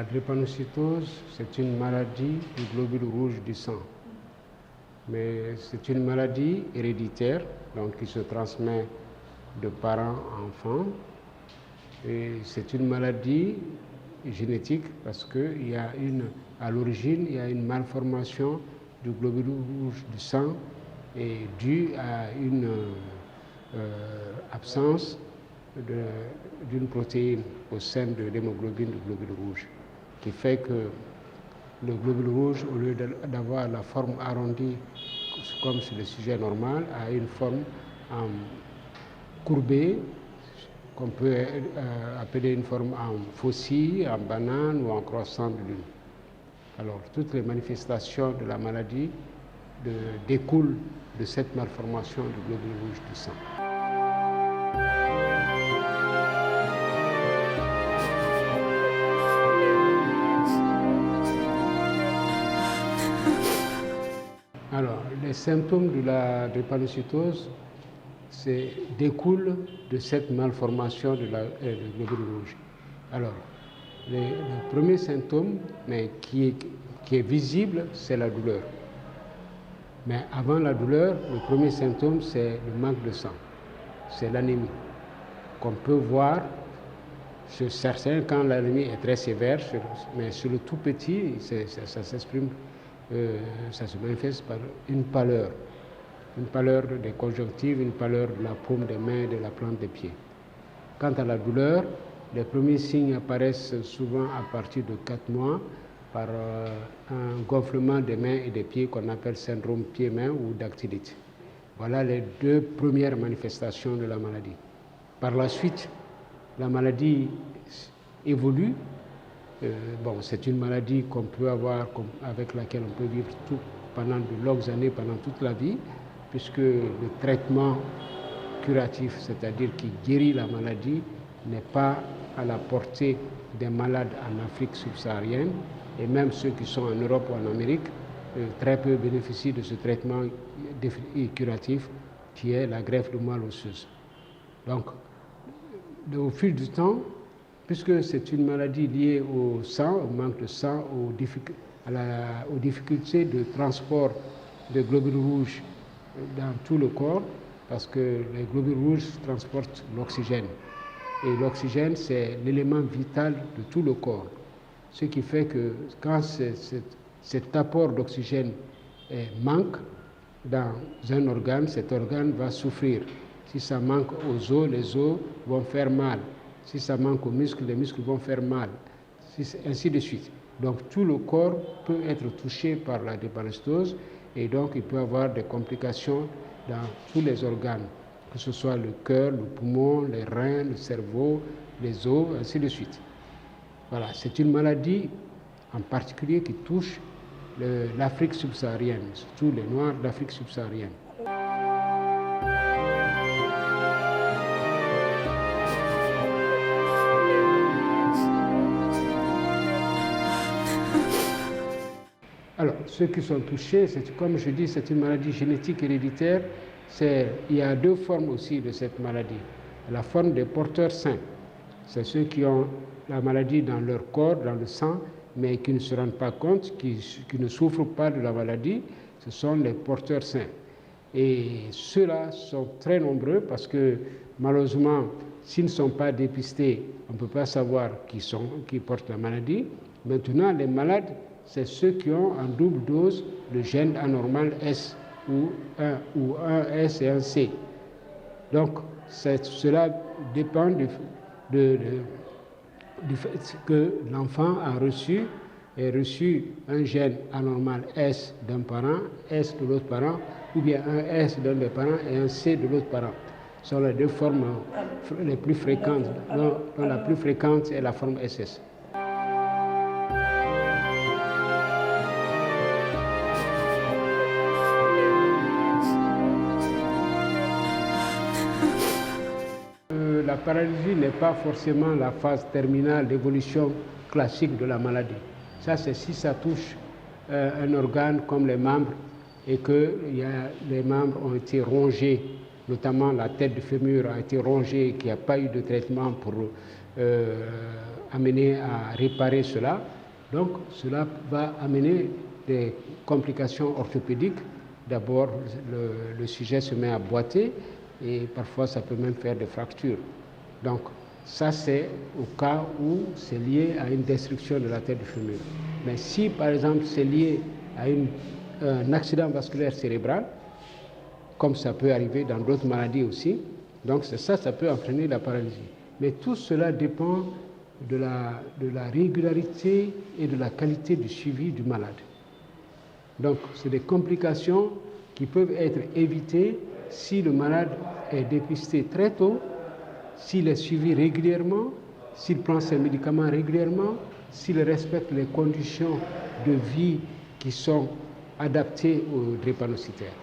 La drépanocytose, c'est une maladie du globule rouge du sang. Mais c'est une maladie héréditaire, donc qui se transmet de parents à enfants. Et c'est une maladie génétique parce qu'à l'origine, il y a une malformation du globule rouge du sang et due à une absence d'une protéine au sein de l'hémoglobine du globule rouge, qui fait que le globule rouge, au lieu d'avoir la forme arrondie comme c'est le sujet normal, a une forme courbée, qu'on peut appeler une forme en faucille, en banane ou en croissant de lune. Alors, toutes les manifestations de la maladie découlent de cette malformation du globule rouge du sang. Alors, les symptômes de la drépanocytose découlent de cette malformation du globule rouge. Alors, le premier symptôme, mais qui est visible, c'est la douleur. Mais avant la douleur, le premier symptôme, c'est le manque de sang. C'est l'anémie, qu'on peut voir chez certains quand l'anémie est très sévère, mais sur le tout petit, ça s'exprime. Ça se manifeste par une pâleur des conjonctives, une pâleur de la paume des mains et de la plante des pieds. Quant à la douleur, les premiers signes apparaissent souvent à partir de 4 mois par un gonflement des mains et des pieds qu'on appelle syndrome pied-main ou dactylite. Voilà les 2 premières manifestations de la maladie. Par la suite, la maladie évolue. C'est une maladie qu'on peut avoir, avec laquelle on peut vivre pendant de longues années, pendant toute la vie, puisque le traitement curatif, c'est-à-dire qui guérit la maladie, n'est pas à la portée des malades en Afrique subsaharienne, et même ceux qui sont en Europe ou en Amérique, très peu bénéficient de ce traitement curatif qui est la greffe de moelle osseuse. Donc, au fil du temps, puisque c'est une maladie liée au sang, au manque de sang, aux difficultés de transport des globules rouges dans tout le corps, parce que les globules rouges transportent l'oxygène. Et l'oxygène, c'est l'élément vital de tout le corps. Ce qui fait que quand cet apport d'oxygène manque dans un organe, cet organe va souffrir. Si ça manque aux os, les os vont faire mal. Si ça manque aux muscles, les muscles vont faire mal, ainsi de suite. Donc tout le corps peut être touché par la drépanocytose et donc il peut y avoir des complications dans tous les organes, que ce soit le cœur, le poumon, les reins, le cerveau, les os, ainsi de suite. Voilà, c'est une maladie en particulier qui touche l'Afrique subsaharienne, surtout les Noirs d'Afrique subsaharienne. Alors, ceux qui sont touchés, comme je dis, c'est une maladie génétique héréditaire. Il y a 2 formes aussi de cette maladie. La forme des porteurs sains, c'est ceux qui ont la maladie dans leur corps, dans le sang, mais qui ne se rendent pas compte, qui ne souffrent pas de la maladie. Ce sont les porteurs sains. Et ceux-là sont très nombreux parce que malheureusement, s'ils ne sont pas dépistés, on ne peut pas savoir qui portent la maladie. Maintenant, les malades, c'est ceux qui ont en double dose le gène anormal S ou un S et un C. Donc, cela dépend du fait que l'enfant a reçu un gène anormal S d'un parent, S de l'autre parent, ou bien un S d'un des parents et un C de l'autre parent. Ce sont les 2 formes les plus fréquentes, dont la plus fréquente est la forme SS. La paralysie n'est pas forcément la phase terminale d'évolution classique de la maladie. Ça, c'est si ça touche un organe comme les membres et que les membres ont été rongés, notamment la tête du fémur a été rongée et qu'il n'y a pas eu de traitement pour amener à réparer cela. Donc cela va amener des complications orthopédiques. D'abord, le sujet se met à boiter et parfois ça peut même faire des fractures. Donc ça c'est au cas où c'est lié à une destruction de la tête du fémur. Mais si par exemple c'est lié à un accident vasculaire cérébral, comme ça peut arriver dans d'autres maladies aussi, donc ça peut entraîner la paralysie. Mais tout cela dépend de la régularité et de la qualité du suivi du malade. Donc c'est des complications qui peuvent être évitées si le malade est dépisté très tôt, s'il est suivi régulièrement, s'il prend ses médicaments régulièrement, s'il respecte les conditions de vie qui sont adaptées aux drépanocytaires.